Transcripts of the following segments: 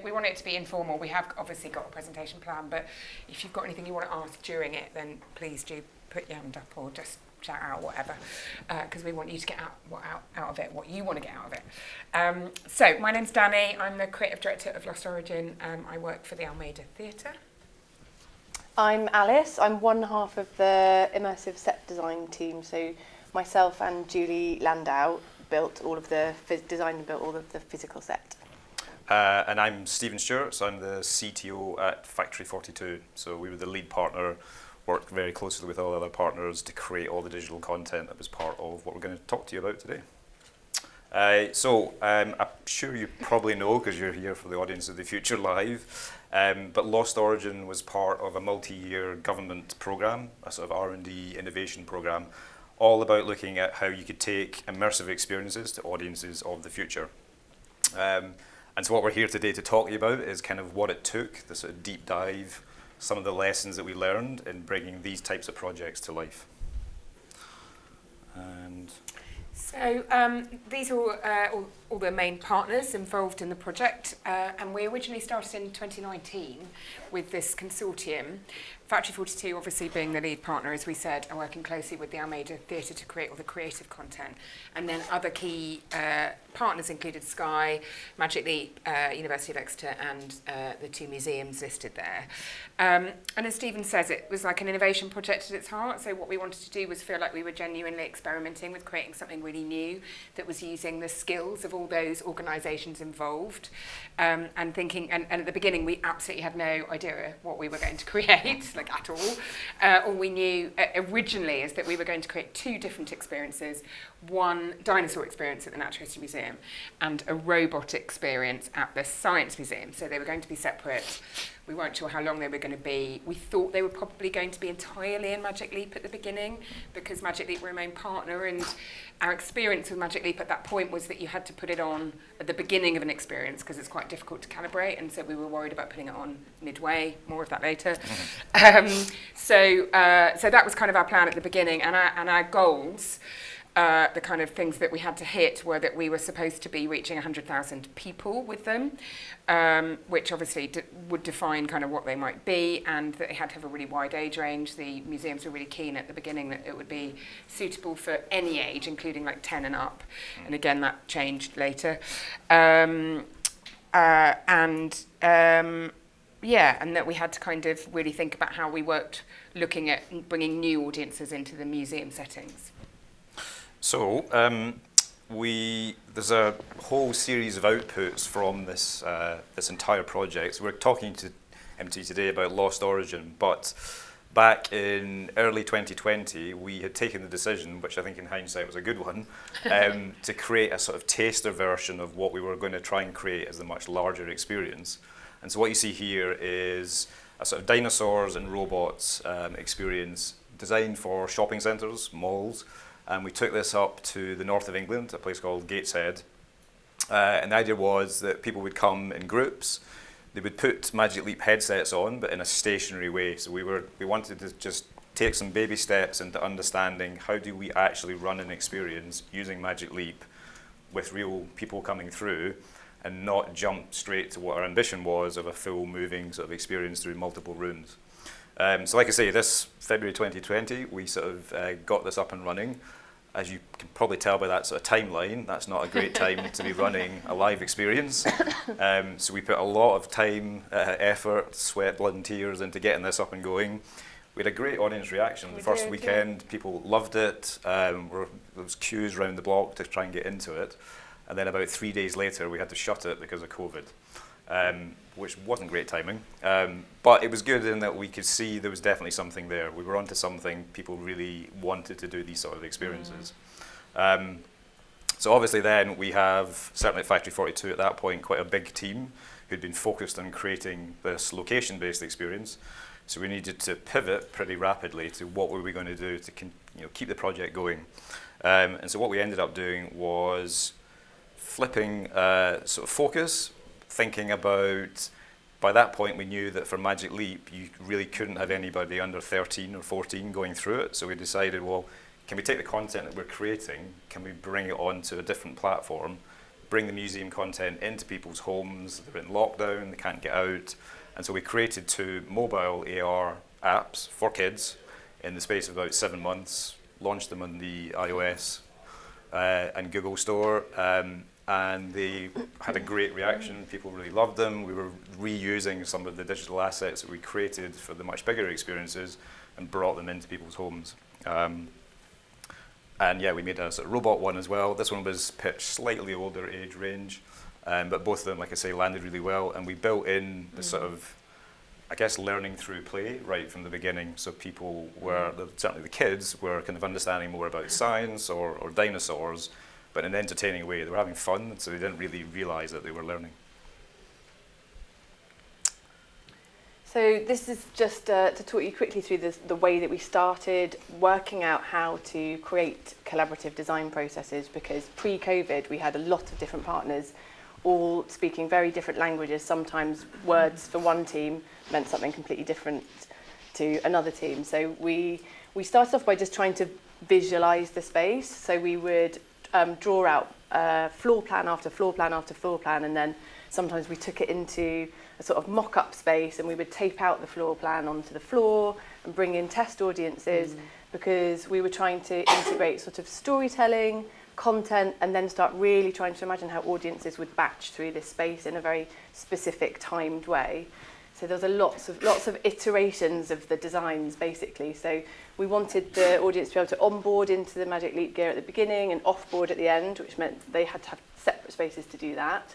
We want it to be informal. We have obviously got a presentation plan, but if you've got anything you want to ask during it, then please do put your hand up or just shout out, whatever, because we want you to get out of it what you want to get out of it. So my name's Danny. I'm the creative director of Lost Origin. I work for the Almeida Theatre. I'm Alice. I'm one half of the immersive set design team. So myself and Julie Landau designed and built all of the physical set. And I'm Stephen Stewart, so I'm the CTO at Factory 42. So we were the lead partner, worked very closely with all the other partners to create all the digital content that was part of what we're going to talk to you about today. I'm sure you probably know, because you're here for the audience of the future live, but Lost Origin was part of a multi-year government programme, a sort of R&D innovation programme, all about looking at how you could take immersive experiences to audiences of the future. And so what we're here today to talk to you about is kind of what it took, the sort of deep dive, some of the lessons that we learned in bringing these types of projects to life. And so these are all the main partners involved in the project, and we originally started in 2019 with this consortium. Factory 42 obviously being the lead partner, as we said, and working closely with the Almeida Theatre to create all the creative content. And then other key partners included Sky, Magic Leap, University of Exeter, and the two museums listed there. And as Stephen says, it was like an innovation project at its heart. So what we wanted to do was feel like we were genuinely experimenting with creating something really new that was using the skills of all those organisations involved. And thinking, and at the beginning, we absolutely had no idea what we were going to create, like at all. All we knew originally is that we were going to create two different experiences, one dinosaur experience at the Natural History Museum and a robot experience at the Science Museum. So they were going to be separate. We weren't sure how long they were going to be. We thought they were probably going to be entirely in Magic Leap at the beginning because Magic Leap were a main partner, and our experience with Magic Leap at that point was that you had to put it on at the beginning of an experience because it's quite difficult to calibrate, and so we were worried about putting it on midway. More of that later. So that was kind of our plan at the beginning, and our goals. The kind of things that we had to hit were that we were supposed to be reaching 100,000 people with them, which obviously would define kind of what they might be, and that they had to have a really wide age range. The museums were really keen at the beginning that it would be suitable for any age, including like 10 and up. And again, that changed later. And that we had to kind of really think about how we worked looking at bringing new audiences into the museum settings. So there's a whole series of outputs from this entire project. So we're talking to MT today about Lost Origin, but back in early 2020, we had taken the decision, which I think in hindsight was a good one, to create a sort of taster version of what we were going to try and create as a much larger experience. And so what you see here is a sort of dinosaurs and robots experience designed for shopping centres, malls. And we took this up to the north of England, a place called Gateshead. And the idea was that people would come in groups. They would put Magic Leap headsets on, but in a stationary way. So we wanted to just take some baby steps into understanding how do we actually run an experience using Magic Leap with real people coming through, and not jump straight to what our ambition was of a full moving sort of experience through multiple rooms. So like I say, this February 2020, we sort of got this up and running. As you can probably tell by that sort of timeline, that's not a great time to be running a live experience. So we put a lot of time, effort, sweat, blood and tears into getting this up and going. We had a great audience reaction. The first weekend, people loved it. There was queues around the block to try and get into it. And then about 3 days later, we had to shut it because of COVID. Which wasn't great timing, but it was good in that we could see there was definitely something there. We were onto something. People really wanted to do these sort of experiences. So obviously then we have, certainly at Factory 42 at that point, quite a big team who'd been focused on creating this location-based experience. So we needed to pivot pretty rapidly to what were we going to do to keep the project going. And so what we ended up doing was flipping sort of focus, thinking about, by that point we knew that for Magic Leap you really couldn't have anybody under 13 or 14 going through it, so we decided, well, can we take the content that we're creating, can we bring it onto a different platform, bring the museum content into people's homes. They're in lockdown, they can't get out. And so we created 2 mobile AR apps for kids in the space of about 7 months, launched them on the iOS and Google Store, and they had a great reaction. People really loved them. We were reusing some of the digital assets that we created for the much bigger experiences and brought them into people's homes. And yeah, we made a sort of robot one as well. This one was pitched slightly older age range, but both of them, like I say, landed really well. And we built in the sort of, I guess, learning through play right from the beginning. So people were, certainly the kids, were kind of understanding more about science or dinosaurs, but in an entertaining way. They were having fun, so they didn't really realise that they were learning. So this is just to talk you quickly through the way that we started working out how to create collaborative design processes, because pre-COVID we had a lot of different partners all speaking very different languages. Sometimes words for one team meant something completely different to another team. So we started off by just trying to visualise the space. So we would draw out floor plan after floor plan after floor plan, and then sometimes we took it into a sort of mock-up space and we would tape out the floor plan onto the floor and bring in test audiences, because we were trying to integrate sort of storytelling, content, and then start really trying to imagine how audiences would batch through this space in a very specific timed way. So there was lots of iterations of the designs, basically. So we wanted the audience to be able to onboard into the Magic Leap gear at the beginning and offboard at the end, which meant they had to have separate spaces to do that,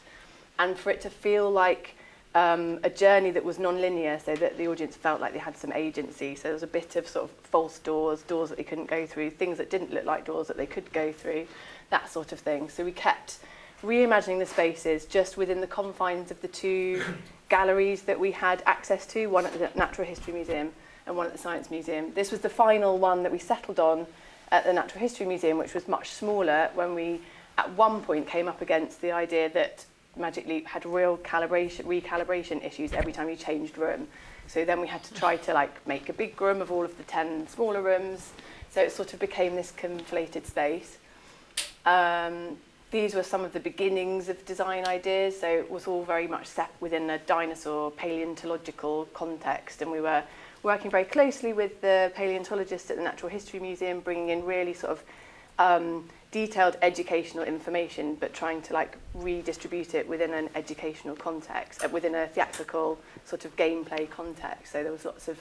and for it to feel like a journey that was non-linear, so that the audience felt like they had some agency. So there was a bit of sort of false doors that they couldn't go through, things that didn't look like doors that they could go through, that sort of thing. So we kept reimagining the spaces just within the confines of the 2 galleries that we had access to, one at the Natural History Museum and one at the Science Museum. This was the final one that we settled on at the Natural History Museum, which was much smaller, when we at one point came up against the idea that Magic Leap had real recalibration issues every time you changed room. So then we had to try to make a big room of all of the 10 smaller rooms. So it sort of became this conflated space. These were some of the beginnings of design ideas. So it was all very much set within a dinosaur paleontological context. And we were working very closely with the paleontologists at the Natural History Museum, bringing in really sort of detailed educational information, but trying to redistribute it within an educational context, within a theatrical sort of gameplay context. So there was lots of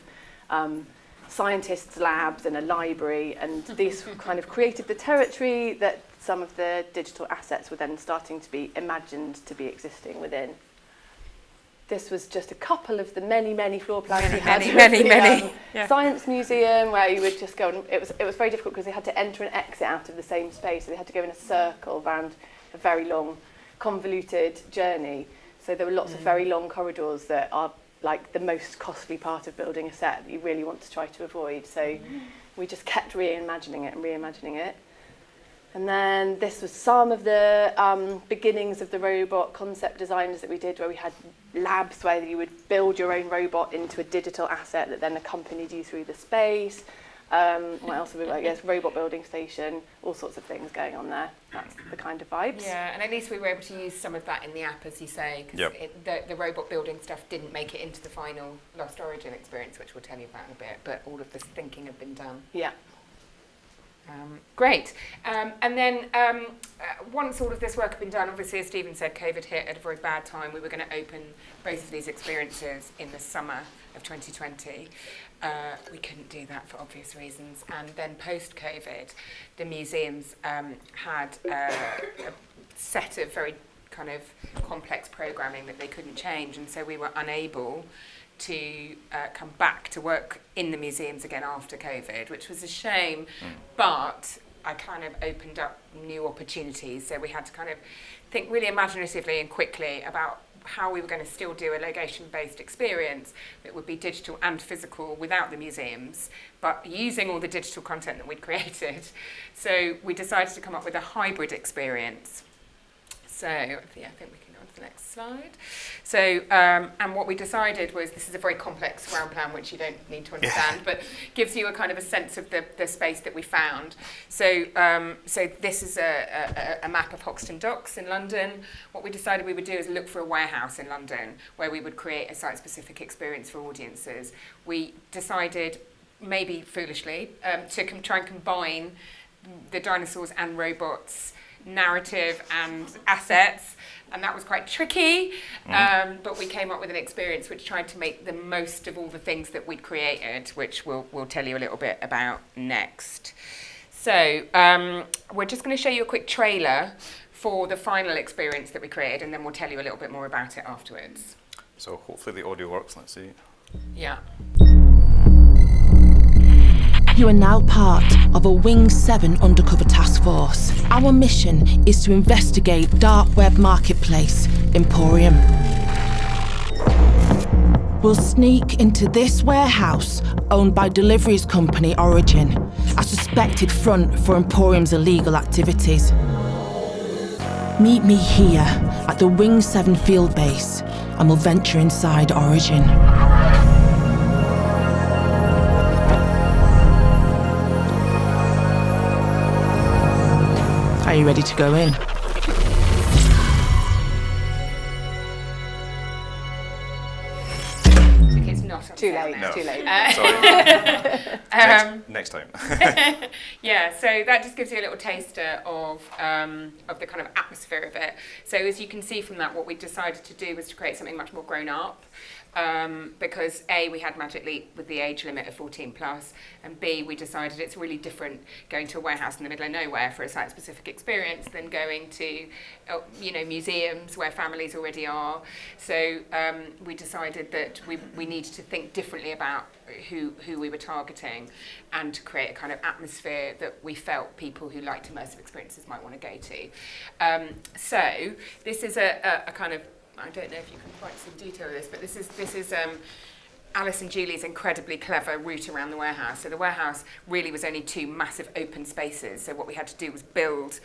scientists' labs and a library, and this kind of created the territory that some of the digital assets were then starting to be imagined to be existing within. This was just a couple of the many floor plans we had. Many. Science Museum, where you would just go, and it was very difficult because they had to enter and exit out of the same space. So they had to go in a circle around a very long, convoluted journey. So there were lots of very long corridors that are like the most costly part of building a set that you really want to try to avoid. So we just kept reimagining it. And then this was some of the beginnings of the robot concept designs that we did, where we had labs where you would build your own robot into a digital asset that then accompanied you through the space. What else have we got? Yes, robot building station, all sorts of things going on there. That's the kind of vibes. Yeah, and at least we were able to use some of that in the app, as you say, because the robot building stuff didn't make it into the final Lost Origin experience, which we'll tell you about in a bit, but all of this thinking had been done. Yeah. Great. And then once all of this work had been done, obviously, as Stephen said, COVID hit at a very bad time. We were going to open both of these experiences in the summer of 2020. We couldn't do that for obvious reasons. And then post-COVID, the museums had a set of very kind of complex programming that they couldn't change. And so we were unable to come back to work in the museums again after COVID, which was a shame, but I kind of opened up new opportunities. So we had to kind of think really imaginatively and quickly about how we were going to still do a location-based experience that would be digital and physical without the museums, but using all the digital content that we'd created. So we decided to come up with a hybrid experience. So yeah, I think we can go on to the next slide. So, and what we decided was, this is a very complex ground plan, which you don't need to understand, but gives you a kind of a sense of the space that we found. So, so this is a map of Hoxton Docks in London. What we decided we would do is look for a warehouse in London where we would create a site-specific experience for audiences. We decided, maybe foolishly, to try and combine the dinosaurs and robots, narrative and assets, and that was quite tricky, but we came up with an experience which tried to make the most of all the things that we'd created, which we'll tell you a little bit about next. So we're just going to show you a quick trailer for the final experience that we created, and then we'll tell you a little bit more about it afterwards. So hopefully the audio works, let's see. Yeah. You are now part of a Wing 7 undercover task force. Our mission is to investigate dark web marketplace, Emporium. We'll sneak into this warehouse owned by deliveries company Origin, a suspected front for Emporium's illegal activities. Meet me here at the Wing 7 field base and we'll venture inside Origin. Are you ready to go in? It's not Too upside late, down. too late. Sorry. Next time. Yeah, so that just gives you a little taster of the kind of atmosphere of it. So as you can see from that, what we decided to do was to create something much more grown up. Because A, we had Magic Leap with the age limit of 14 plus, and B, we decided it's really different going to a warehouse in the middle of nowhere for a site-specific experience than going to, museums where families already are. So we decided that we needed to think differently about who we were targeting, and to create a kind of atmosphere that we felt people who liked immersive experiences might want to go to. So this is a kind of, I don't know if you can quite see the detail of this, but this is Alice and Julie's incredibly clever route around the warehouse. So the warehouse really was only two massive open spaces. So what we had to do was build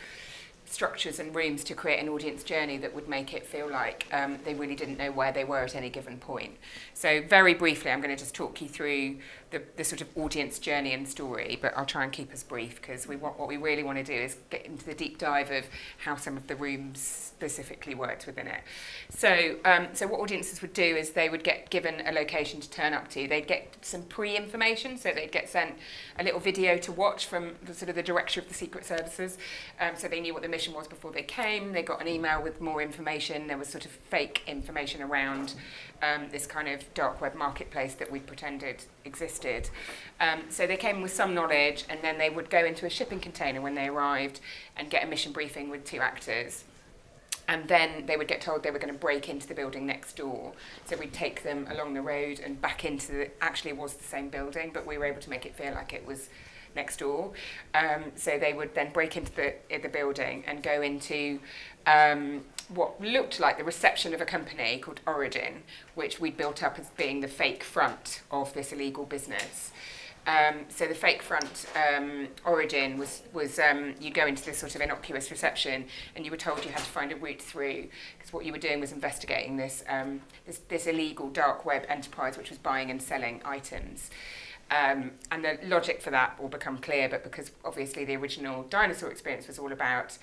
structures and rooms to create an audience journey that would make it feel like they really didn't know where they were at any given point. So very briefly, I'm going to just talk you through the sort of audience journey and story, but I'll try and keep us brief, because what we really want to do is get into the deep dive of how some of the rooms specifically worked within it. So what audiences would do is they would get given a location to turn up to. They'd get some pre-information, so they'd get sent a little video to watch from the director of the Secret Services, so they knew what the mission was before they came. They got an email with more information. There was sort of fake information around this kind of dark web marketplace that we pretended existed. So they came with some knowledge, and then they would go into a shipping container when they arrived and get a mission briefing with two actors. And then they would get told they were going to break into the building next door. So we'd take them along the road and back into actually it was the same building, but we were able to make it feel like it was next door. So they would then break into the building and go into what looked like the reception of a company called Origin, which we built up as being the fake front of this illegal business. So the fake front Origin was you go into this sort of innocuous reception, and you were told you had to find a route through, because what you were doing was investigating this illegal dark web enterprise which was buying and selling items. And the logic for that will become clear, but because obviously the original dinosaur experience was all about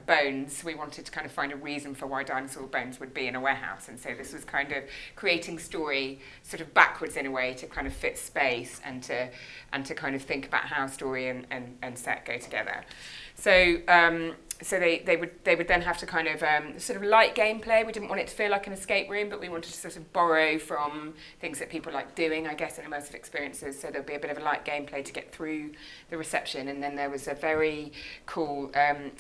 bones, we wanted to kind of find a reason for why dinosaur bones would be in a warehouse. And so this was kind of creating story sort of backwards in a way to kind of fit space and to kind of think about how story and set go together. So they would then have to kind of sort of light gameplay. We didn't want it to feel like an escape room, but we wanted to sort of borrow from things that people like doing, I guess, in immersive experiences. So there'd be a bit of a light gameplay to get through the reception, and then there was a very cool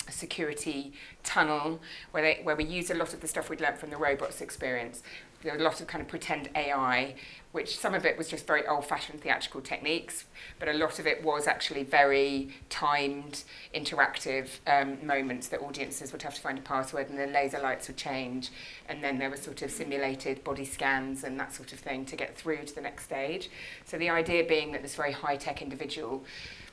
security tunnel where we used a lot of the stuff we'd learnt from the robots experience. There was a lot of kind of pretend AI, which some of it was just very old-fashioned theatrical techniques, but a lot of it was actually very timed, interactive moments that audiences would have to find a password, and the laser lights would change, and then there were sort of simulated body scans and that sort of thing to get through to the next stage. So the idea being that this very high-tech individual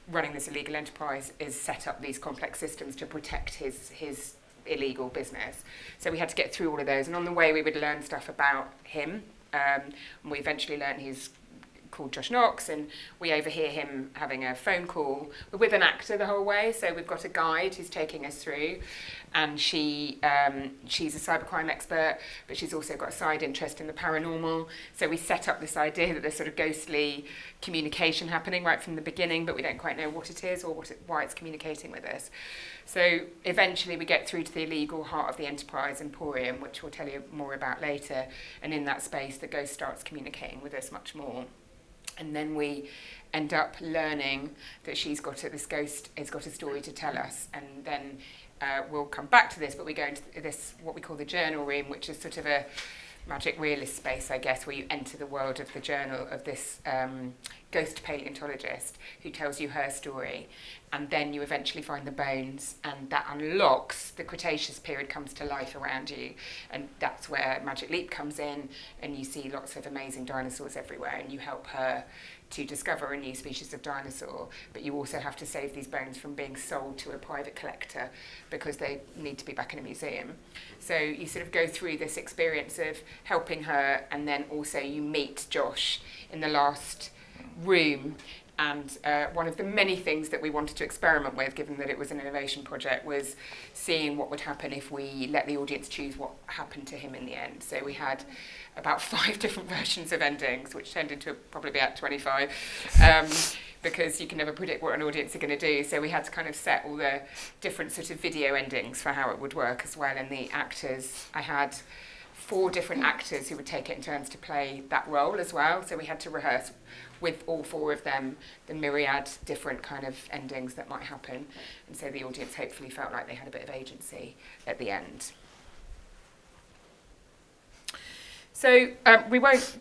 running this illegal enterprise is set up these complex systems to protect his illegal business. So we had to get through all of those, and on the way we would learn stuff about him. And we eventually learned he's called Josh Knox, and we overhear him having a phone call. We're with an actor the whole way, so we've got a guide who's taking us through, and she's a cybercrime expert, but she's also got a side interest in the paranormal. So we set up this idea that there's sort of ghostly communication happening right from the beginning, but we don't quite know what it is or why it's communicating with us. So eventually we get through to the illegal heart of the enterprise, Emporium, which we'll tell you more about later, and in that space the ghost starts communicating with us much more. And then we end up learning that this ghost has got a story to tell us, and then we'll come back to this, but we go into this, what we call the journal room, which is sort of a magic realist space, I guess, where you enter the world of the journal of this ghost paleontologist who tells you her story, and then you eventually find the bones, and that unlocks the Cretaceous period, comes to life around you, and that's where Magic Leap comes in, and you see lots of amazing dinosaurs everywhere, and you help her to discover a new species of dinosaur, but you also have to save these bones from being sold to a private collector because they need to be back in a museum. So you sort of go through this experience of helping her, and then also you meet Josh in the last room. And one of the many things that we wanted to experiment with, given that it was an innovation project, was seeing what would happen if we let the audience choose what happened to him in the end. So we had about 5 different versions of endings, which turned into probably about 25, because you can never predict what an audience are going to do. So we had to kind of set all the different sort of video endings for how it would work as well. And the actors, I had 4 different actors who would take it in turns to play that role as well. So we had to rehearse with all 4 of them the myriad different kind of endings that might happen. And so the audience hopefully felt like they had a bit of agency at the end. So we won't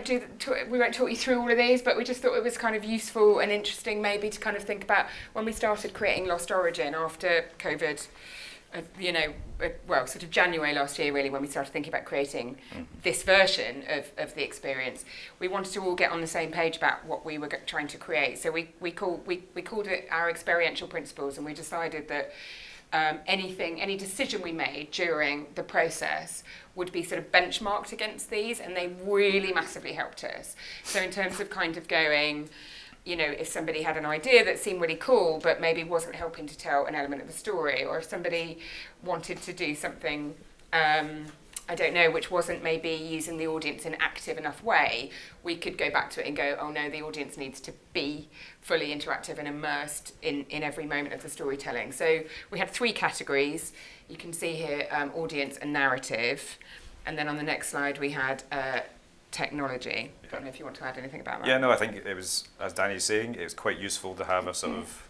talk you through all of these, but we just thought it was kind of useful and interesting maybe to kind of think about when we started creating Lost Origin after COVID, sort of January last year really, when we started thinking about creating this version of the experience. We wanted to all get on the same page about what we were trying to create. So we called it our experiential principles, and we decided that any decision we made during the process would be sort of benchmarked against these, and they really massively helped us. So in terms of kind of going, if somebody had an idea that seemed really cool but maybe wasn't helping to tell an element of the story, or if somebody wanted to do something which wasn't maybe using the audience in an active enough way, we could go back to it and go, oh no, the audience needs to be fully interactive and immersed in every moment of the storytelling. So we had 3 categories. You can see here audience and narrative. And then on the next slide we had technology. I don't know if you want to add anything about that. Yeah, no, I think it was, as Danny's saying, it's quite useful to have a sort of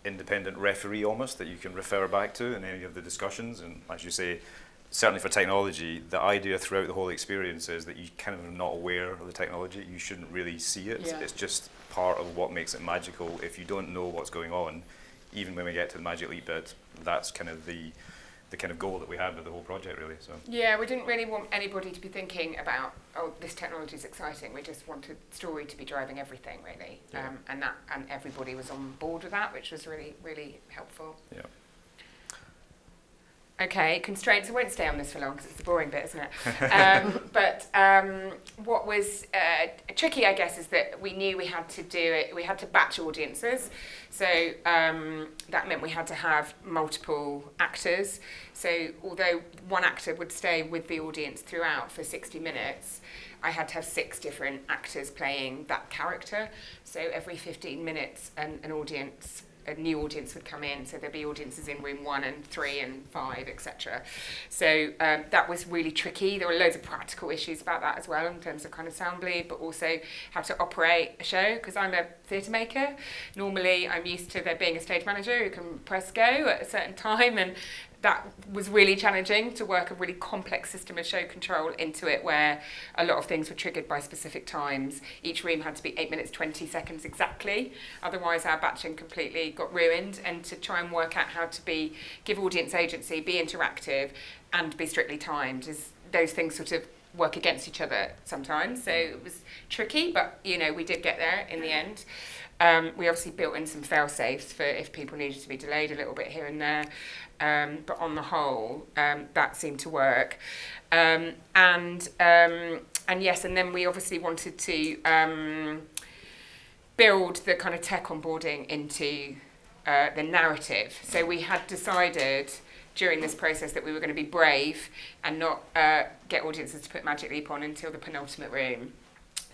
independent referee almost that you can refer back to in any of the discussions. And as you say, certainly for technology, the idea throughout the whole experience is that you kind of are not aware of the technology. You shouldn't really see it. Yeah. It's just part of what makes it magical. If you don't know what's going on, even when we get to the Magic Leap bit, that's kind of the kind of goal that we had with the whole project, really. So yeah, we didn't really want anybody to be thinking about, oh, this technology is exciting. We just wanted story to be driving everything, really. Yeah. And everybody was on board with that, which was really, really helpful. Yeah. Okay, constraints. I won't stay on this for long because it's the boring bit, isn't it? But what was tricky, I guess, is that we knew we had to do it. We had to batch audiences, so that meant we had to have multiple actors. So although one actor would stay with the audience throughout for 60 minutes, I had to have 6 different actors playing that character. So every 15 minutes, a new audience would come in, so there'd be audiences in room 1 and 3 and 5, etc. So that was really tricky. There were loads of practical issues about that as well in terms of kind of sound bleed, but also how to operate a show, because I'm a theatre maker. Normally I'm used to there being a stage manager who can press go at a certain time, and that was really challenging to work a really complex system of show control into it, where a lot of things were triggered by specific times. Each room had to be 8 minutes 20 seconds exactly, otherwise our batching completely got ruined. And to try and work out how to give audience agency, be interactive and be strictly timed, those things sort of work against each other sometimes. So it was tricky, but we did get there in the end. We obviously built in some fail-safes for if people needed to be delayed a little bit here and there. But on the whole, that seemed to work. And yes, and then we obviously wanted to build the kind of tech onboarding into the narrative. So we had decided during this process that we were going to be brave and not get audiences to put Magic Leap on until the penultimate room.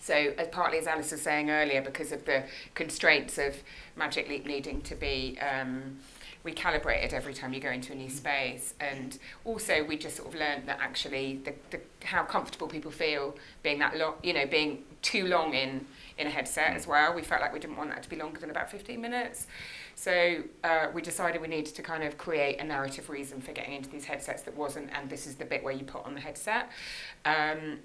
So partly, as Alice was saying earlier, because of the constraints of Magic Leap needing to be recalibrated every time you go into a new space, and also we just sort of learned that actually how comfortable people feel being that long, being too long in a headset as well. We felt like we didn't want that to be longer than about 15 minutes. So we decided we needed to kind of create a narrative reason for getting into these headsets that wasn't, and this is the bit where you put on the headset.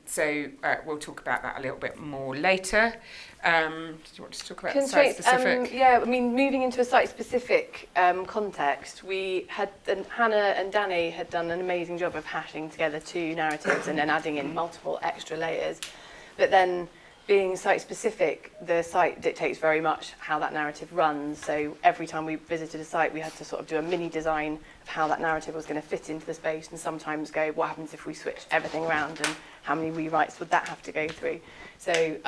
So we'll talk about that a little bit more later. Do you want to talk about the site-specific? Yeah, I mean, moving into a site-specific context, we had, and Hannah and Danny had done an amazing job of hashing together 2 narratives and then adding in multiple extra layers. But then, being site-specific, the site dictates very much how that narrative runs. So every time we visited a site, we had to sort of do a mini design of how that narrative was going to fit into the space, and sometimes go, what happens if we switch everything around, and how many rewrites would that have to go through? So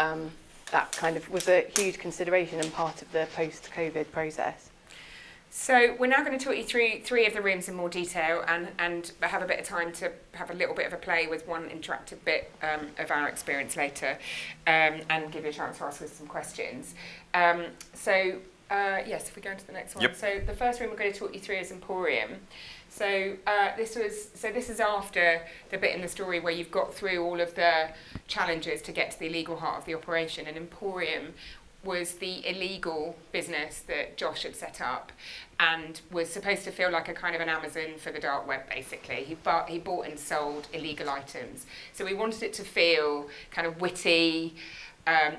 that kind of was a huge consideration and part of the post-COVID process. So we're now going to talk you through 3 of the rooms in more detail and have a bit of time to have a little bit of a play with one interactive bit of our experience later, and give you a chance to ask us some questions. Yes, if we go into the next one. Yep. So the first room we're going to talk you through is Emporium. So this is after the bit in the story where you've got through all of the challenges to get to the illegal heart of the operation, and Emporium was the illegal business that Josh had set up and was supposed to feel like a kind of an Amazon for the dark web, basically. He bought and sold illegal items. So we wanted it to feel kind of witty,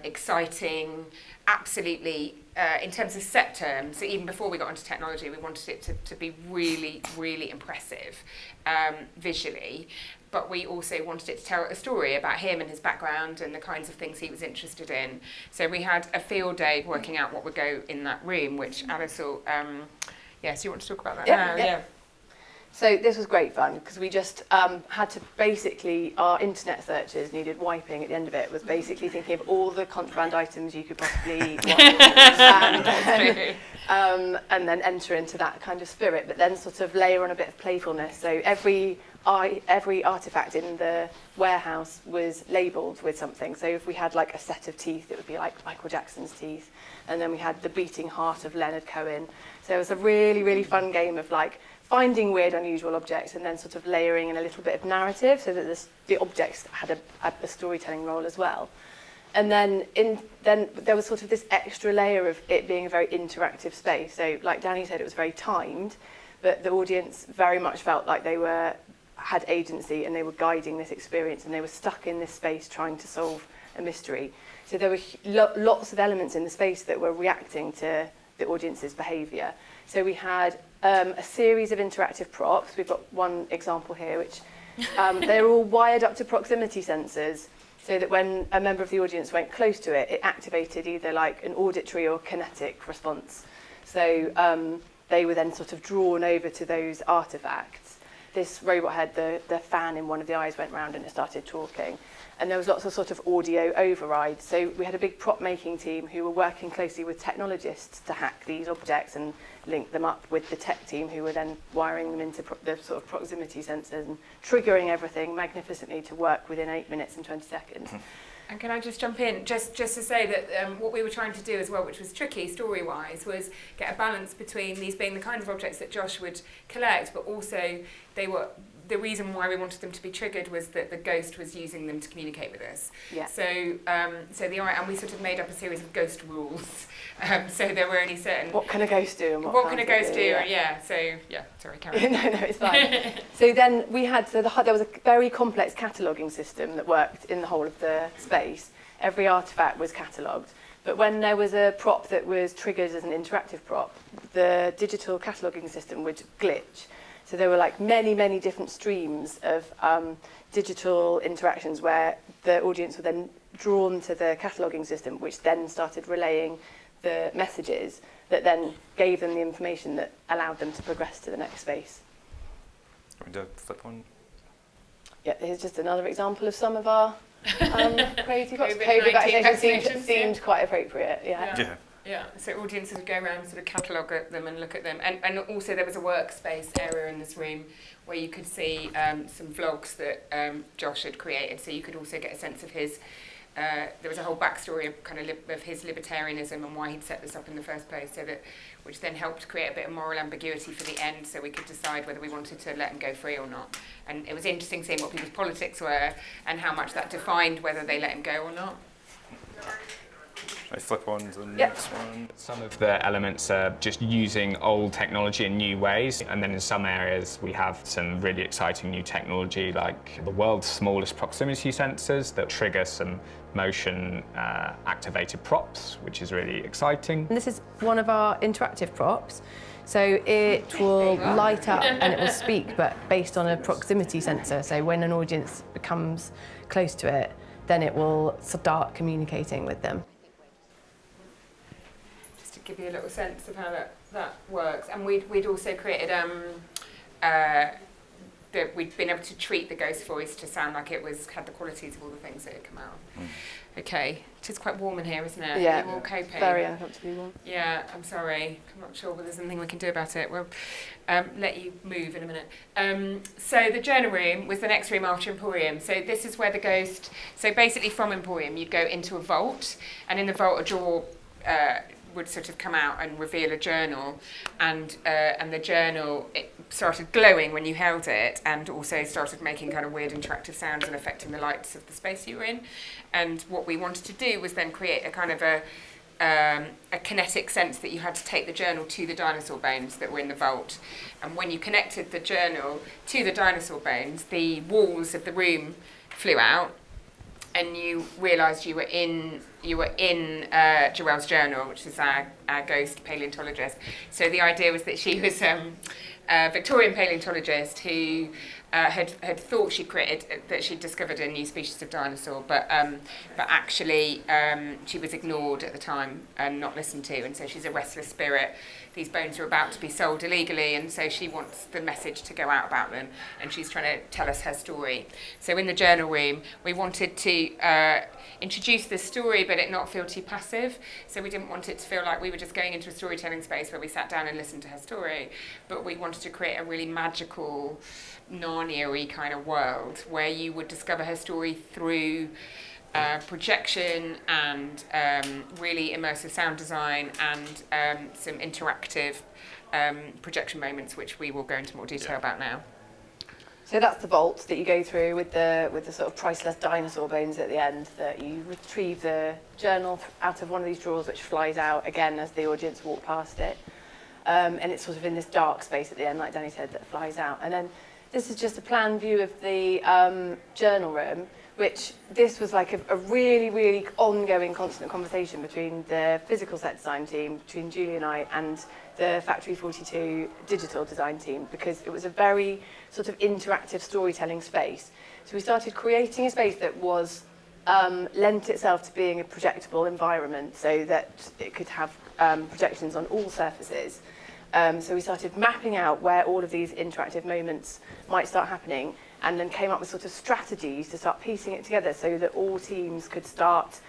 exciting, absolutely, in terms of set terms, so even before we got into technology, we wanted it to be really, really impressive visually. But we also wanted it to tell a story about him and his background and the kinds of things he was interested in. So we had a field day working out what would go in that room, which Alice will, so you want to talk about that now? Yeah. So this was great fun because we just had to basically, our internet searches needed wiping at the end of it, was basically thinking of all the contraband items you could possibly want and then enter into that kind of spirit, but then sort of layer on a bit of playfulness. So every artifact in the warehouse was labelled with something. So if we had like a set of teeth, it would be like Michael Jackson's teeth. And then we had the beating heart of Leonard Cohen. So it was a really, really fun game of like finding weird, unusual objects and then sort of layering in a little bit of narrative so that the objects had a storytelling role as well. And then there was sort of this extra layer of it being a very interactive space. So like Danny said, it was very timed, but the audience very much felt like they had agency and they were guiding this experience and they were stuck in this space trying to solve a mystery. So there were lots of elements in the space that were reacting to the audience's behaviour. So we had a series of interactive props. We've got one example here, which they're all wired up to proximity sensors, so that when a member of the audience went close to it, it activated either like an auditory or kinetic response. So they were then sort of drawn over to those artefacts. This robot had the fan in one of the eyes went round and it started talking. And there was lots of sort of audio override. So we had a big prop making team who were working closely with technologists to hack these objects and link them up with the tech team who were then wiring them into the sort of proximity sensors and triggering everything magnificently to work within 8 minutes and 20 seconds. And can I just jump in, just to say that what we were trying to do as well, which was tricky story-wise, was get a balance between these being the kinds of objects that Josh would collect, but also the reason why we wanted them to be triggered was that the ghost was using them to communicate with us. Yeah. So and we sort of made up a series of ghost rules. So there were only certain. What can a ghost do? And what can a ghost do? Yeah. So sorry, Karen. No, it's fine. So then we had there was a very complex cataloguing system that worked in the whole of the space. Every artifact was catalogued. But when there was a prop that was triggered as an interactive prop, the digital cataloguing system would glitch. So there were like many, many different streams of digital interactions where the audience were then drawn to the cataloguing system, which then started relaying the messages that then gave them the information that allowed them to progress to the next space. Want me to flip on? Yeah, here's just another example of some of our crazy props. COVID-19 COVID vaccination vaccinations, seemed quite appropriate, yeah. Yeah. Yeah, so audiences would go around and sort of catalogue at them and look at them. And also there was a workspace area in this room where you could see some vlogs that Josh had created. So you could also get a sense of his, there was a whole backstory of kind of his libertarianism and why he'd set this up in the first place, so that, which then helped create a bit of moral ambiguity for the end, so we could decide whether we wanted to let him go free or not. And it was interesting seeing what people's politics were and how much that defined whether they let him go or not. I flip on to the next one. Some of the elements are just using old technology in new ways, and then in some areas we have some really exciting new technology like the world's smallest proximity sensors that trigger some motion activated props, which is really exciting. And this is one of our interactive props. So it will light up and it will speak, but based on a proximity sensor. So when an audience becomes close to it, then it will start communicating with them. Give you a little sense of how that works. And we'd also created that we'd been able to treat the ghost voice to sound like it had the qualities of all the things that had come out. Okay, it is quite warm in here, isn't it? Yeah, you're all coping. very uncomfortably warm. Yeah, I'm sorry. I'm not sure whether there's anything we can do about it. We'll let you move in a minute. So the journal room was the next room after Emporium. So this is where the ghost, so basically from Emporium you'd go into a vault, and in the vault a drawer would sort of come out and reveal a journal, and the journal, it started glowing when you held it, and also started making kind of weird interactive sounds and affecting the lights of the space you were in. And what we wanted to do was then create a kind of a kinetic sense that you had to take the journal to the dinosaur bones that were in the vault. And when you connected the journal to the dinosaur bones, the walls of the room flew out, and you realised you were in Joelle's journal, which is our ghost paleontologist. So the idea was that she was a Victorian paleontologist who had thought that she'd discovered a new species of dinosaur, but actually she was ignored at the time and not listened to, and so she's a restless spirit. These bones are about to be sold illegally, and so she wants the message to go out about them, and she's trying to tell us her story. So in the journal room, we wanted to introduce the story, but it not feel too passive. So we didn't want it to feel like we were just going into a storytelling space where we sat down and listened to her story, but we wanted to create a really magical, Narnia-y kind of world where you would discover her story through projection and really immersive sound design and some interactive projection moments, which we will go into more detail about now. So that's the vault that you go through with the sort of priceless dinosaur bones at the end, that you retrieve the journal out of one of these drawers, which flies out again as the audience walk past it. And it's sort of in this dark space at the end, like Danny said, that flies out. And then this is just a plan view of the journal room, which this was like a really, really ongoing, constant conversation between the physical set design team, between Julie and I, and the Factory 42 digital design team, because it was a very sort of interactive storytelling space. So we started creating a space that was lent itself to being a projectable environment, so that it could have projections on all surfaces. So we started mapping out where all of these interactive moments might start happening, and then came up with sort of strategies to start piecing it together so that all teams could start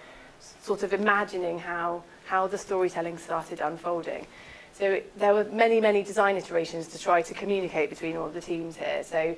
sort of imagining how the storytelling started unfolding. So there were many, many design iterations to try to communicate between all of the teams here. So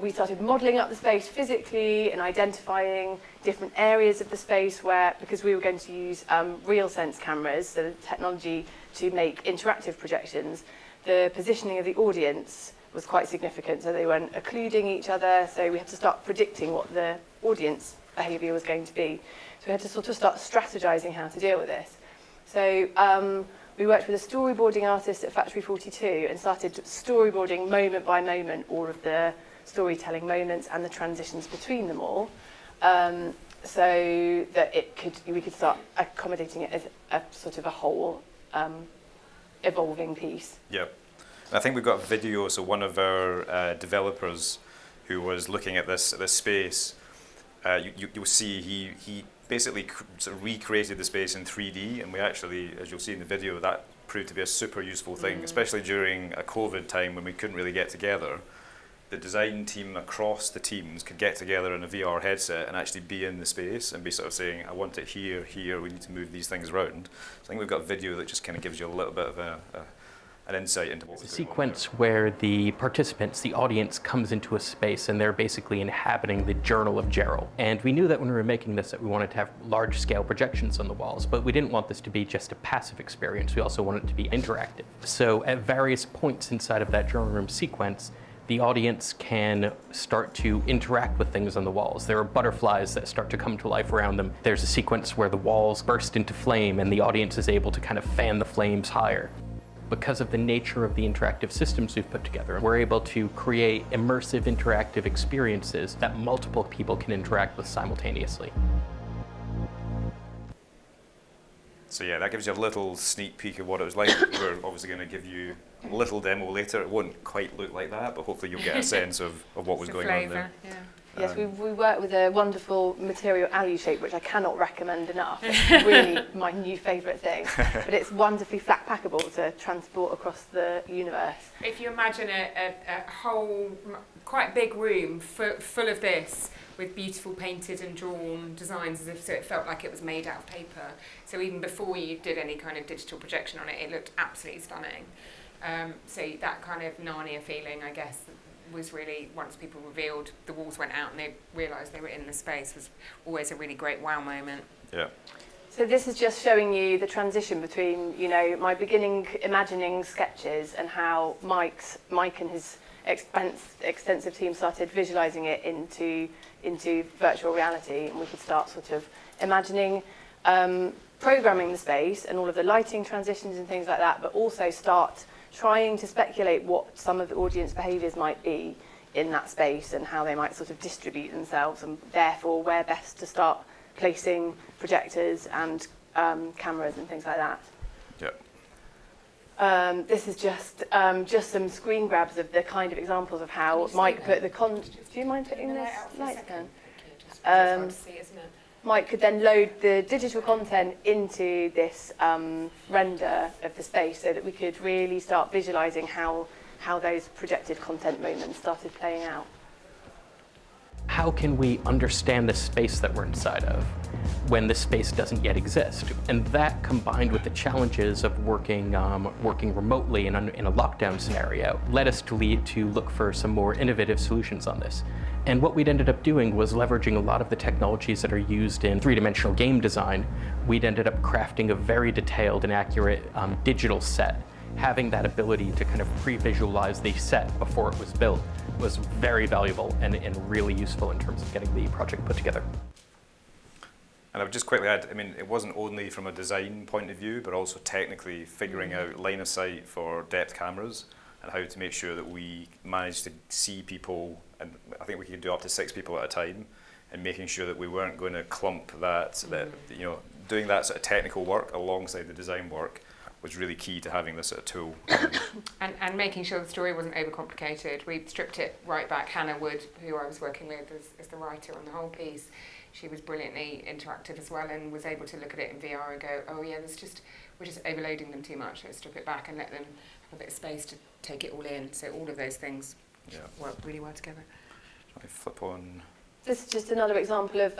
we started modelling up the space physically and identifying different areas of the space where, because we were going to use real sense cameras, so the technology to make interactive projections, the positioning of the audience was quite significant, so they weren't occluding each other, so we had to start predicting what the audience behaviour was going to be. So we had to sort of start strategising how to deal with this. So we worked with a storyboarding artist at Factory 42 and started storyboarding moment by moment all of the storytelling moments and the transitions between them all, so that we could start accommodating it as a sort of a whole evolving piece. Yeah. I think we've got a video, so one of our developers who was looking at this space, you'll see basically sort of recreated the space in 3D, and we actually, as you'll see in the video, that proved to be a super useful thing, especially during a COVID time when we couldn't really get together. The design team across the teams could get together in a VR headset and actually be in the space and be sort of saying, I want it here, here, we need to move these things around. So I think we've got a video that just kind of gives you a little bit of an insight into what It's a sequence where the participants, the audience, comes into a space and they're basically inhabiting the journal of Gerald. And we knew that when we were making this that we wanted to have large-scale projections on the walls, but we didn't want this to be just a passive experience. We also wanted it to be interactive. So at various points inside of that journal room sequence, the audience can start to interact with things on the walls. There are butterflies that start to come to life around them. There's a sequence where the walls burst into flame and the audience is able to kind of fan the flames higher. Because of the nature of the interactive systems we've put together, we're able to create immersive interactive experiences that multiple people can interact with simultaneously. So yeah, that gives you a little sneak peek of what it was like. We're obviously going to give you a little demo later. It won't quite look like that, but hopefully you'll get a sense of what was going on there. Yeah. Yes, we work with a wonderful material alu shape, which I cannot recommend enough. It's really my new favourite thing. But it's wonderfully flat packable to transport across the universe. If you imagine a whole, quite big room full of this, with beautiful painted and drawn designs, as if so it felt like it was made out of paper. So even before you did any kind of digital projection on it, it looked absolutely stunning. So that kind of Narnia feeling, I guess, was really, once people revealed, the walls went out and they realised they were in the space, was always a really great wow moment. Yeah. So this is just showing you the transition between, you know, my beginning imagining sketches and how Mike and his extensive team started visualising it into virtual reality, and we could start sort of imagining programming the space and all of the lighting transitions and things like that, but also start trying to speculate what some of the audience behaviours might be in that space and how they might sort of distribute themselves, and therefore where best to start placing projectors and cameras and things like that. Yeah. This is just some screen grabs of the kind of examples of how Mike put the do you mind putting this light down? Mike could then load the digital content into this render of the space so that we could really start visualising how those projected content moments started playing out. How can we understand the space that we're inside of when the space doesn't yet exist? And that, combined with the challenges of working remotely in a lockdown scenario, led us to look for some more innovative solutions on this. And what we'd ended up doing was leveraging a lot of the technologies that are used in three-dimensional game design. We'd ended up crafting a very detailed and accurate digital set. Having that ability to kind of pre-visualize the set before it was built was very valuable and really useful in terms of getting the project put together. And I would just quickly add, I mean, it wasn't only from a design point of view, but also technically figuring out line of sight for depth cameras and how to make sure that we managed to see people, and I think we could do up to 6 people at a time, and making sure that we weren't going to clump that, you know, doing that sort of technical work alongside the design work was really key to having this sort of tool. And making sure the story wasn't overcomplicated. We stripped it right back. Hannah Wood, who I was working with as the writer on the whole piece, she was brilliantly interactive as well and was able to look at it in VR and go, oh yeah, we're just overloading them too much. Let's strip it back and let them have a bit of space to take it all in. So all of those things work really well together. Shall I flip on? This is just another example of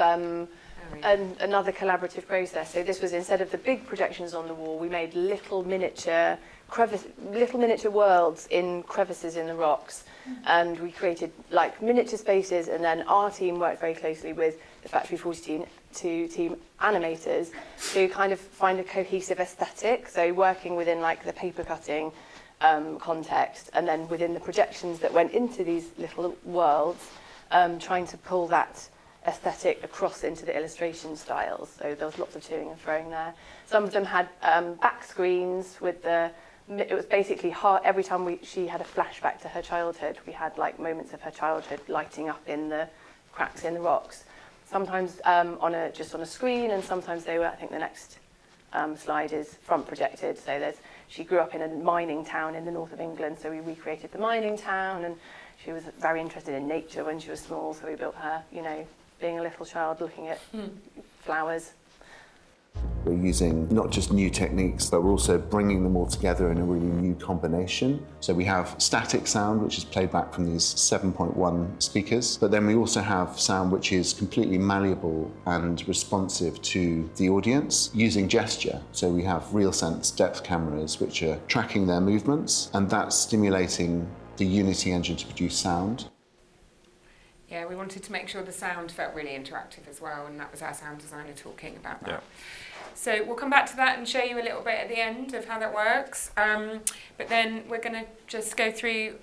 another collaborative process. So this was, instead of the big projections on the wall, we made little miniature worlds in crevices in the rocks, and we created like miniature spaces, and then our team worked very closely with the Factory 42 team animators to kind of find a cohesive aesthetic. So working within like the paper cutting context, and then within the projections that went into these little worlds, trying to pull that aesthetic across into the illustration styles. So there was lots of toing and throwing there. Some of them had back screens with it was basically every time she had a flashback to her childhood, we had like moments of her childhood lighting up in the cracks in the rocks. Sometimes just on a screen, and sometimes they were, I think the next slide is front projected. So she grew up in a mining town in the north of England, so we recreated the mining town, and she was very interested in nature when she was small, so we built her, you know, being a little child looking at flowers. We're using not just new techniques, but we're also bringing them all together in a really new combination. So we have static sound, which is played back from these 7.1 speakers, but then we also have sound which is completely malleable and responsive to the audience using gesture. So we have RealSense depth cameras which are tracking their movements, and that's stimulating the Unity engine to produce sound. Yeah, we wanted to make sure the sound felt really interactive as well, and that was our sound designer talking about that. Yeah. So we'll come back to that and show you a little bit at the end of how that works. But then we're going to just go through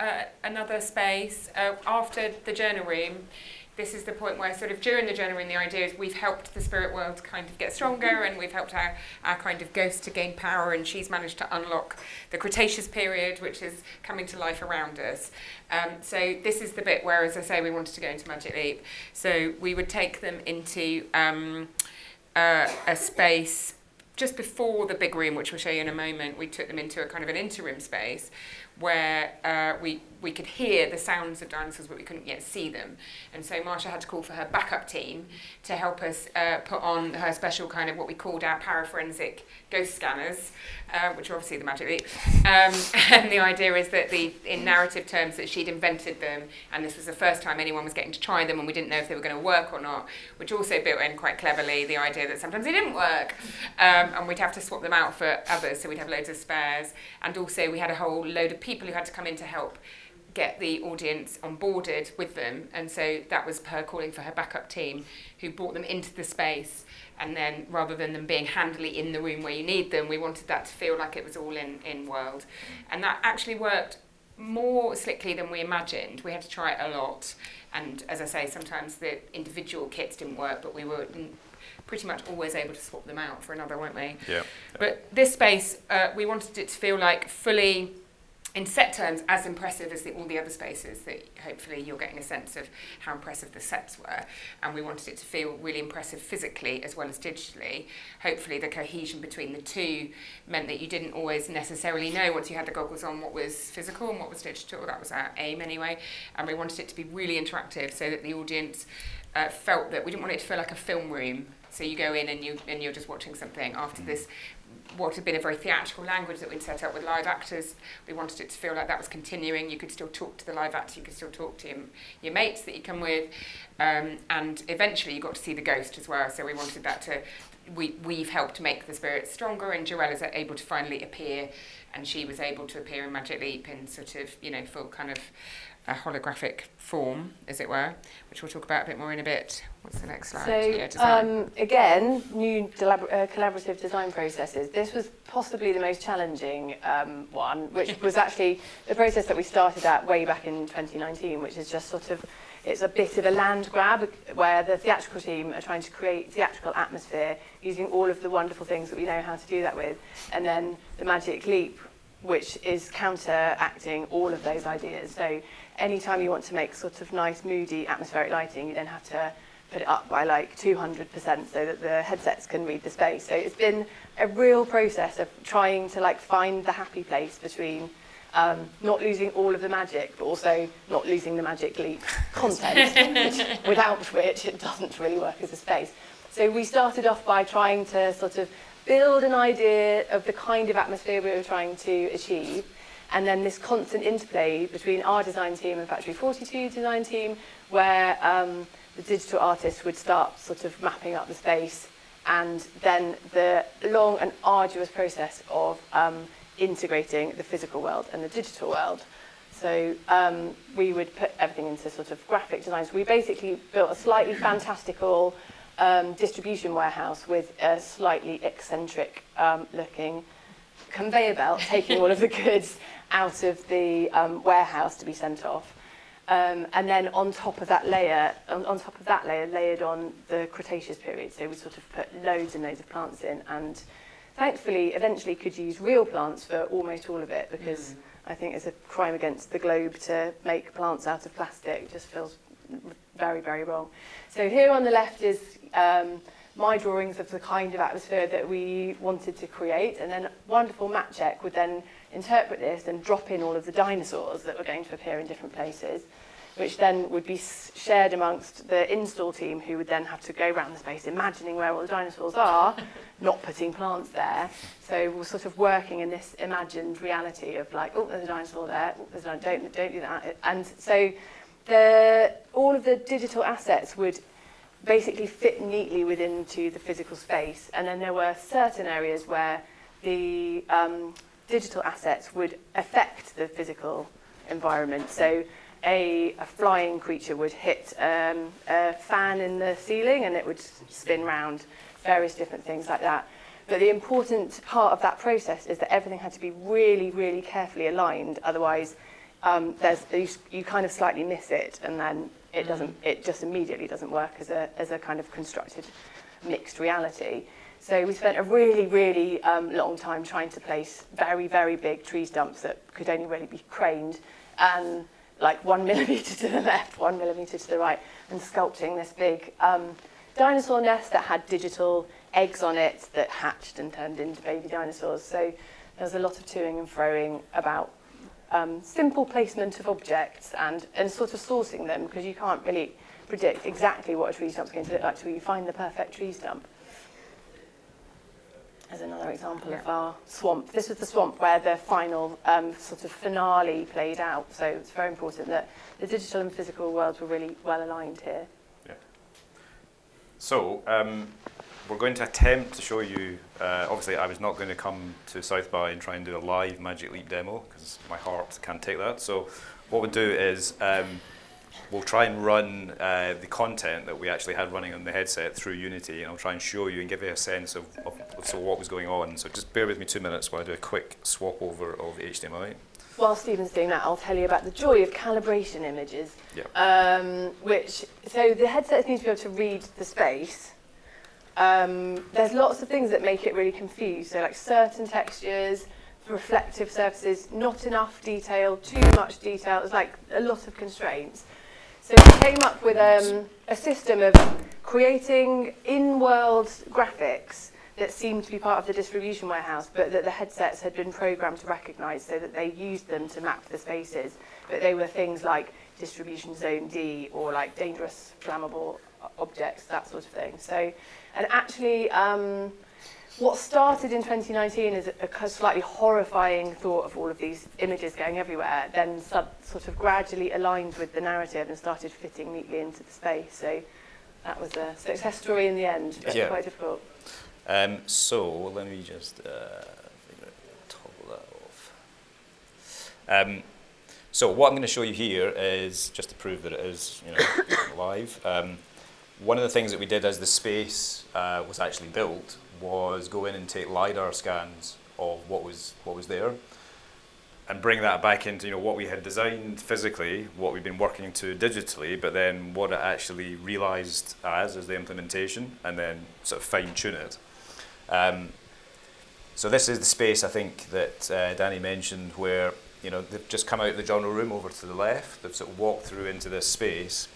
another space after the journal room. This is the point where sort of during the journal room, the idea is we've helped the spirit world kind of get stronger, and we've helped our kind of ghost to gain power, and she's managed to unlock the Cretaceous period, which is coming to life around us. So this is the bit where, as I say, we wanted to go into Magic Leap. So we would take them into a space just before the big room, which we'll show you in a moment. We took them into a kind of an interim space where we could hear the sounds of dinosaurs, but we couldn't yet see them. And so Marsha had to call for her backup team to help us put on her special kind of what we called our paraforensic ghost scanners, which are obviously the Magic Leap. And the idea is that in narrative terms, that she'd invented them, and this was the first time anyone was getting to try them, and we didn't know if they were going to work or not, which also built in quite cleverly the idea that sometimes they didn't work, and we'd have to swap them out for others, so we'd have loads of spares. And also we had a whole load of people who had to come in to help get the audience onboarded with them, and so that was her calling for her backup team who brought them into the space. And then rather than them being handily in the room where you need them, we wanted that to feel like it was all in world. And that actually worked more slickly than we imagined. We had to try it a lot, and as I say, sometimes the individual kits didn't work, but we were pretty much always able to swap them out for another, weren't we? Yeah. But this space, we wanted it to feel like fully, in set terms, as impressive as all the other spaces, that hopefully you're getting a sense of how impressive the sets were. And we wanted it to feel really impressive physically as well as digitally. Hopefully the cohesion between the two meant that you didn't always necessarily know, once you had the goggles on, what was physical and what was digital. That was our aim anyway. And we wanted it to be really interactive so that the audience felt that we didn't want it to feel like a film room. So you go in and you're just watching something. After this, what had been a very theatrical language that we'd set up with live actors, we wanted it to feel like that was continuing. You could still talk to the live actor, you could still talk to your mates that you come with, and eventually you got to see the ghost as well. So we wanted that to, we've helped make the spirits stronger, and Joelle is able to finally appear, and she was able to appear in Magic Leap in sort of, full kind of a holographic form, as it were, which we'll talk about a bit more in a bit. What's the next slide? So, again, new collaborative design processes. This was possibly the most challenging one, which was actually the process that we started at way back in 2019, which is just sort of, it's a bit of a land grab where the theatrical team are trying to create theatrical atmosphere using all of the wonderful things that we know how to do that with, and then the Magic Leap, which is counteracting all of those ideas. So anytime you want to make sort of nice, moody, atmospheric lighting, you then have to put it up by like 200% so that the headsets can read the space. So it's been a real process of trying to like find the happy place between not losing all of the magic, but also not losing the Magic Leap content, without which it doesn't really work as a space. So we started off by trying to sort of build an idea of the kind of atmosphere we were trying to achieve, and then this constant interplay between our design team and Factory 42 design team, where the digital artist would start sort of mapping up the space, and then the long and arduous process of integrating the physical world and the digital world. So we would put everything into sort of graphic designs. We basically built a slightly fantastical distribution warehouse with a slightly eccentric looking conveyor belt taking all of the goods out of the warehouse to be sent off. And then on top of that layer, layered on the Cretaceous period. So we sort of put loads and loads of plants in, and thankfully eventually could use real plants for almost all of it, because I think it's a crime against the globe to make plants out of plastic. It just feels very, very wrong. So here on the left is my drawings of the kind of atmosphere that we wanted to create, and then wonderful Map Check would then interpret this and drop in all of the dinosaurs that were going to appear in different places. which then would be shared amongst the install team, who would then have to go around the space imagining where all the dinosaurs are, not putting plants there. So we're sort of working in this imagined reality of like, oh, there's a dinosaur there, oh, there's don't do that. And so all of the digital assets would basically fit neatly into the physical space, and then there were certain areas where the digital assets would affect the physical environment. So a flying creature would hit a fan in the ceiling and it would spin round, various different things like that. But the important part of that process is that everything had to be really, really carefully aligned. Otherwise, you kind of slightly miss it, and then it just immediately doesn't work as a kind of constructed mixed reality. So we spent a really, really long time trying to place very, very big tree stumps that could only really be craned, and like 1 millimetre to the left, 1 millimetre to the right, and sculpting this big dinosaur nest that had digital eggs on it that hatched and turned into baby dinosaurs. So there was a lot of toing and froing about simple placement of objects and sort of sourcing them, because you can't really predict exactly what a tree stump's going to look like until you find the perfect tree stump. As another example of our swamp. This was the swamp where the final sort of finale played out. So it's very important that the digital and physical worlds were really well aligned here. Yeah. So we're going to attempt to show you, obviously I was not going to come to South by and try and do a live Magic Leap demo, because my heart can't take that. So what we'll do is we'll try and run the content that we actually had running on the headset through Unity, and I'll try and show you and give you a sense of what was going on. So just bear with me 2 minutes while I do a quick swap over of HDMI. While Stephen's doing that, I'll tell you about the joy of calibration images. Yep. So the headset needs to be able to read the space. There's lots of things that make it really confused. So like certain textures, reflective surfaces, not enough detail, too much detail. There's like a lot of constraints. So we came up with a system of creating in-world graphics that seemed to be part of the distribution warehouse, but that the headsets had been programmed to recognise, so that they used them to map the spaces. But they were things like distribution zone D, or like dangerous flammable objects, that sort of thing. So, and actually, what started in 2019 is a slightly horrifying thought of all of these images going everywhere, then sort of gradually aligned with the narrative and started fitting neatly into the space. So that was a success story in the end, but quite difficult. So let me just toggle that off. So what I'm going to show you here is just to prove that it is, live. One of the things that we did as the space was actually built was go in and take LiDAR scans of what was there, and bring that back into what we had designed physically, what we've been working to digitally, but then what it actually realised as the implementation, and then sort of fine tune it. So this is the space I think that Danny mentioned, where they've just come out of the journal room over to the left. They've sort of walked through into this space,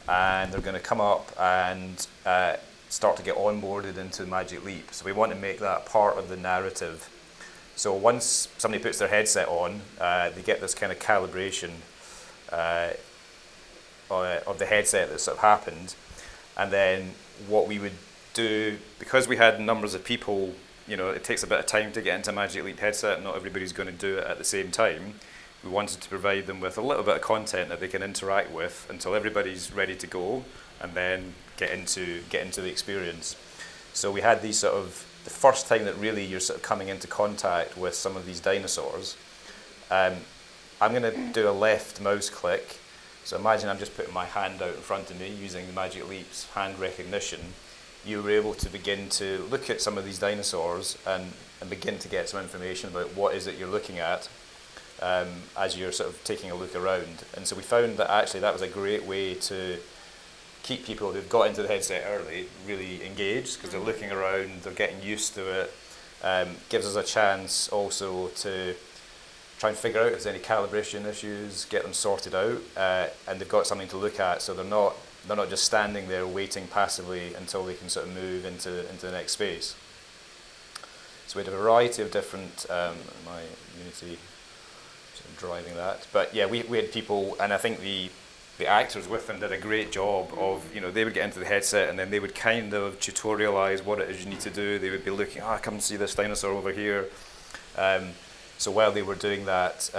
and they're going to come up and start to get onboarded into Magic Leap. So we want to make that part of the narrative. So once somebody puts their headset on, they get this kind of calibration of the headset that sort of happened. And then what we would do, because we had numbers of people, it takes a bit of time to get into Magic Leap headset, not everybody's going to do it at the same time. We wanted to provide them with a little bit of content that they can interact with until everybody's ready to go, and then get into the experience. So we had these sort of, the first time that really you're sort of coming into contact with some of these dinosaurs. I'm going to do a left mouse click. So imagine I'm just putting my hand out in front of me using the Magic Leap's hand recognition. You were able to begin to look at some of these dinosaurs and begin to get some information about what is it you're looking at as you're sort of taking a look around. And so we found that actually that was a great way to keep people who've got into the headset early really engaged, because they're looking around, they're getting used to it. Gives us a chance also to try and figure out if there's any calibration issues, get them sorted out, and they've got something to look at, so they're not just standing there waiting passively until they can sort of move into the next space. So we had a variety of different, my Unity sort of driving that, but yeah, we had people, and I think the the actors with them did a great job of, they would get into the headset and then they would kind of tutorialize what it is you need to do. They would be looking, come and see this dinosaur over here. So while they were doing that,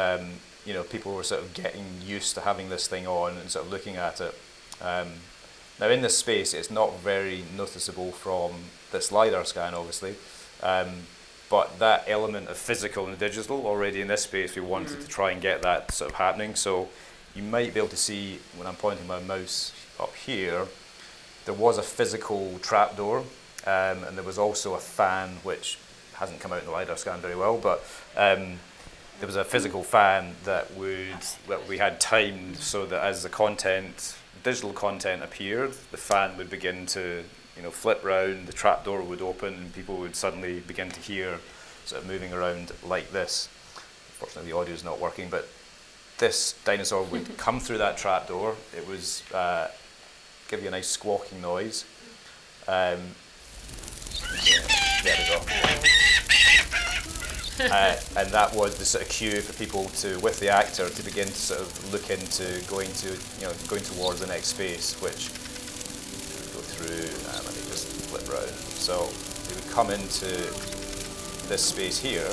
people were sort of getting used to having this thing on and sort of looking at it. Now in this space, it's not very noticeable from this LiDAR scan, obviously, but that element of physical and digital already in this space, we wanted to try and get that sort of happening. So you might be able to see, when I'm pointing my mouse up here, there was a physical trapdoor, and there was also a fan, which hasn't come out in the LiDAR scan very well, but there was a physical fan that we had timed so that as the digital content appeared, the fan would begin to flip round, the trapdoor would open, and people would suddenly begin to hear sort of moving around like this. Unfortunately, the audio is not working, but this dinosaur would come through that trapdoor. It was give you a nice squawking noise. There we go. And that was the sort of cue for people with the actor, to begin to sort of look into going towards the next space, which go through. Let me just flip round. So they would come into this space here.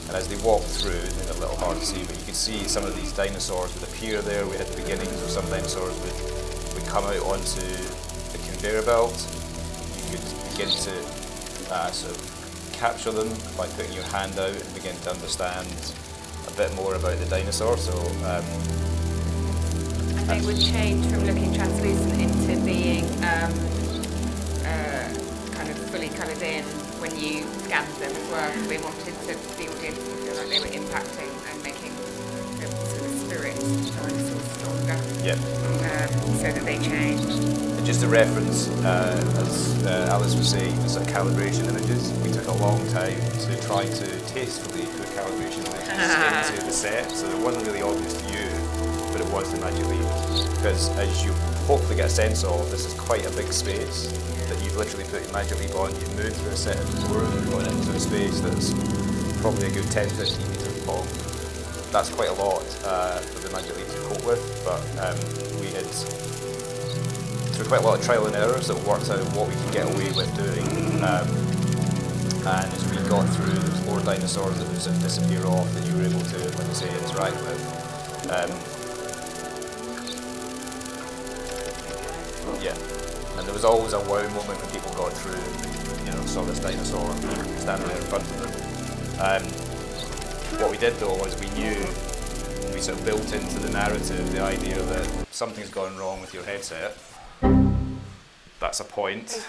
And as they walked through, it's a little hard to see, but you could see some of these dinosaurs would appear there. We had the beginnings of some dinosaurs would come out onto the conveyor belt. You could begin to sort of capture them by putting your hand out and begin to understand a bit more about the dinosaur. So, and they would change from looking translucent into being kind of fully coloured in when you scanned them as well. We wanted the audience to feel like they were impacting and making the sort of spirit dinosaurs stronger. Yep. So that they changed. And just to reference, as Alice was saying, the sort of calibration images, we took a long time to try to tastefully put calibration images into the set, so it wasn't really obvious to you, but it was to Magic Leap, because as you hopefully get a sense of, this is quite a big space that you've literally put your Magic Leap on, you've moved through a set of doors, you've gone into a space that's probably a good 10-15 metres long. That's quite a lot for the Magic Leap to cope with, but we had, through quite a lot of trial and errors, that worked out what we could get away with doing. And as we got through, there was more dinosaurs that would sort of disappear off that you were able to, like I say, interact with. Yeah, and there was always a wow moment when people got through and saw this dinosaur standing there in front of them. What we did though was we sort of built into the narrative the idea that something's gone wrong with your headset. That's a point.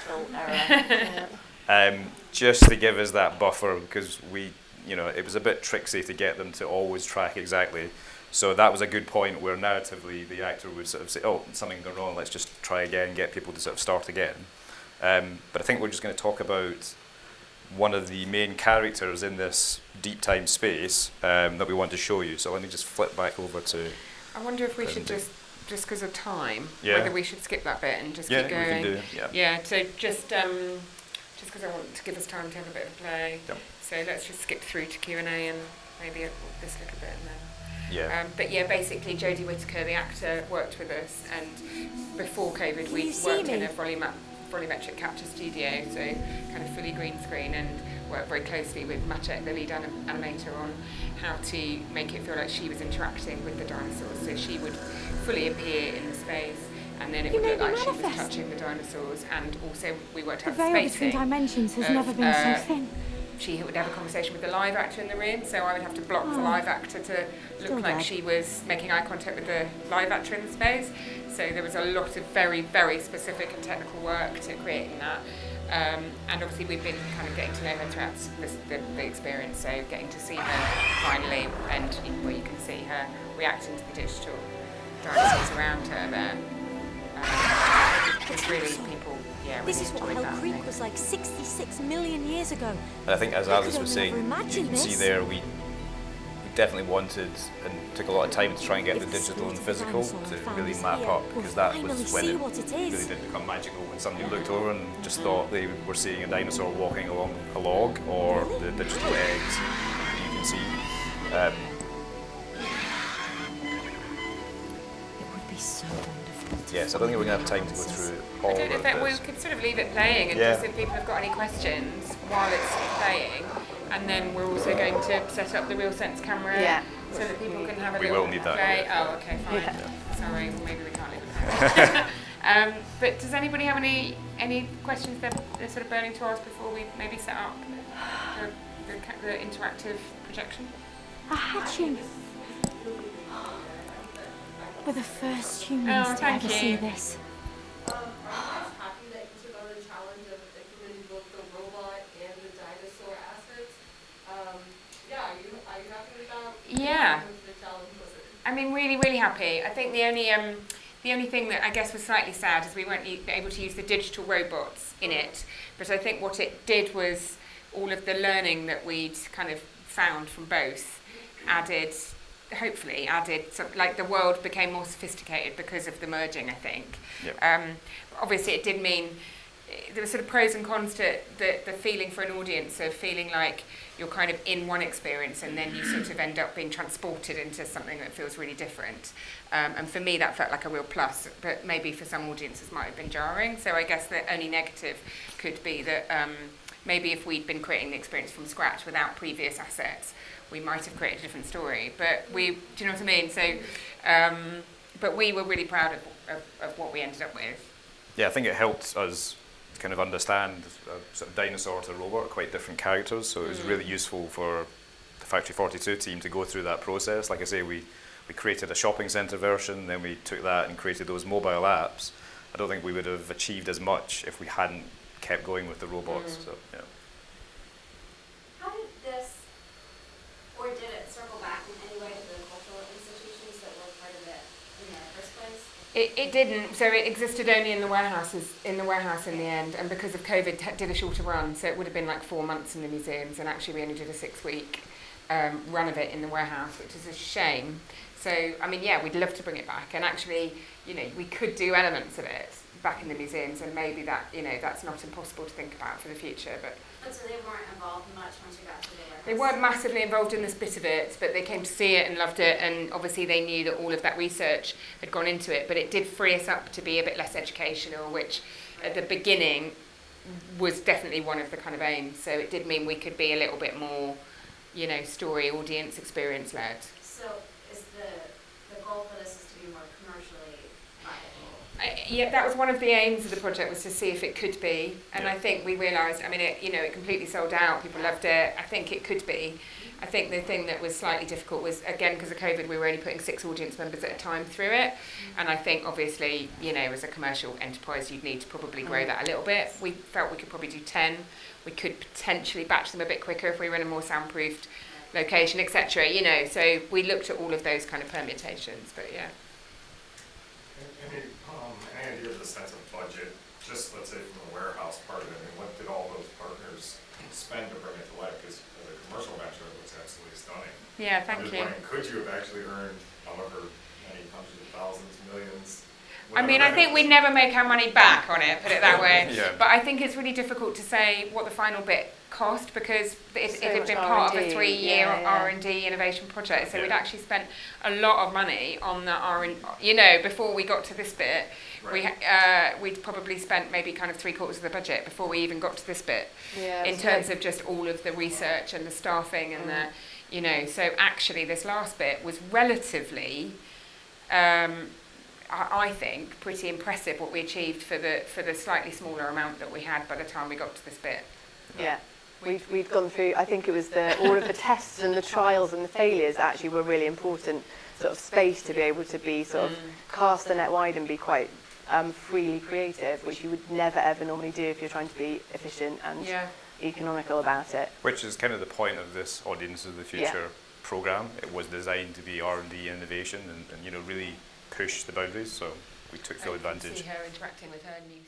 Just to give us that buffer, because it was a bit tricksy to get them to always track exactly. So that was a good point where narratively the actor would sort of say, oh, something's gone wrong, let's just try again, get people to sort of start again. But I think we're just going to talk about one of the main characters in this deep time space that we want to show you. So let me just flip back over to... I wonder if we should just because of time, yeah, whether we should skip that bit and just keep going. We can do, yeah, so just because I want to give us time to have a bit of play. Yep. So let's just skip through to Q&A and maybe this little bit and then... Yeah. But yeah, basically Jodie Whittaker, the actor, worked with us, and before COVID we worked in a volumetric capture studio, so kind of fully green screen, and worked very closely with Maciek, the lead animator, on how to make it feel like she was interacting with the dinosaurs. So she would fully appear in the space, and then it would look like she was touching the dinosaurs, and also we worked out the spacing. The veil between dimensions has never been so thin. She would have a conversation with the live actor in the room, so I would have to block the live actor to look like she was making eye contact with the live actor in the space. So there was a lot of very, very specific and technical work to creating that. And obviously we've been kind of getting to know her throughout the experience, so getting to see her finally, and where you can see her reacting to the digital dinosaurs around her there. It's really people, really this is what enjoyed Hell that. Creek was like 66 million years ago. And I think, as Alice was saying, never you imagined can see this. there we definitely wanted and took a lot of time to try and get the digital and the physical to really map up, because that was when it really did become magical, when somebody looked over and just thought they were seeing a dinosaur walking along a log, or the digital eggs that you can see. It would be so Yes, I don't think we're going to have time to go through all I don't know of if we this. could sort of leave it playing and Yeah. just if people have got any questions while it's playing, and then we're also going to set up the Real Sense camera Yeah. so that people can have a We little will need that, play. yeah. Oh, okay, fine. Yeah. Sorry, well, maybe we can't leave it. But does anybody have any questions that are sort of burning to ask before we maybe set up the interactive projection? A hatching. We're the first humans to thank ever you. see this. Are you guys happy that you took on the challenge of implementing both the robot and the dinosaur assets? Are you happy with that? Yeah. How much of a challenge was it? I mean, really, really happy. I think the only thing that I guess was slightly sad is we weren't able to use the digital robots in it. But I think what it did was all of the learning that we'd kind of found from both hopefully added some, like the world became more sophisticated because of the merging, I think. Yep. Obviously, it did mean there were sort of pros and cons to the feeling for an audience of feeling like you're kind of in one experience and then you sort of end up being transported into something that feels really different. And for me, that felt like a real plus, but maybe for some audiences might have been jarring. So I guess the only negative could be that maybe if we'd been creating the experience from scratch without previous assets, we might have created a different story. But do you know what I mean? So, but we were really proud of what we ended up with. Yeah, I think it helped us kind of understand a sort of dinosaur to robot, quite different characters, so it was really useful for the Factory 42 team to go through that process. Like I say, we created a shopping centre version, then we took that and created those mobile apps. I don't think we would have achieved as much if we hadn't kept going with the robots. So, yeah. How did this, or did it circle back in any way to the cultural institutions that were part of it in the first place? It didn't, so it existed only in the warehouse in the end, and because of COVID did a shorter run, so it would have been like 4 months in the museums, and actually we only did a 6-week run of it in the warehouse, which is a shame. So, I mean, yeah, we'd love to bring it back, and actually, you know, we could do elements of it back in the museums, and maybe that, you know, that's not impossible to think about for the future, but So they weren't involved much once you got to the warehouse? they weren't massively involved in this bit of it, but they came to see it and loved it, and obviously they knew that all of that research had gone into it, but it did free us up to be a bit less educational, which at the beginning was definitely one of the kind of aims. So it did mean we could be a little bit more, you know, story, audience, experience led. So is the goal for this is to be more commercially viable? Yeah, that was one of the aims of the project, was to see if it could be, and Yeah. I think we realised, I mean, it completely sold out, people loved it, I think it could be. I think the thing that was slightly difficult was, again, because of COVID, we were only putting 6 audience members at a time through it, and I think obviously, you know, as a commercial enterprise, you'd need to probably grow that a little bit. We felt we could probably do 10, we could potentially batch them a bit quicker if we were in a more soundproofed location, etc., you know, so we looked at all of those kind of permutations, but yeah. Any idea of the sense of budget, just let's say from the warehouse part of it, and what did all those partners spend to bring it to life? Because as a commercial venture, it looks absolutely stunning. Yeah, I'm thank just you. wondering, could you have actually earned however many hundreds of thousands, millions? I mean, I think we'd never make our money back on it, put it that way. Yeah. But I think it's really difficult to say what the final bit cost, because it So had much been part of a R&D, 3-year yeah. R&D innovation project. So Yeah. we'd actually spent a lot of money on the R&D, you know, before we got to this bit. We'd probably spent maybe kind of 3/4 of the budget before we even got to this bit, Yeah, in it's terms like- of just all of the research and the staffing and the, you know, so actually this last bit was relatively, I think, pretty impressive what we achieved for the slightly smaller amount that we had by the time we got to this bit. Yeah. We'd gone through, I think it was all of the tests and the trials and the failures actually were really important sort of space to be able to be sort of cast the net wide and be quite freely creative, which you would never ever normally do if you're trying to be efficient and economical about it. Which is kind of the point of this Audience of the Future programme. It was designed to be R&D innovation and, you know, really push the boundaries, so we took full advantage. See her interacting with her new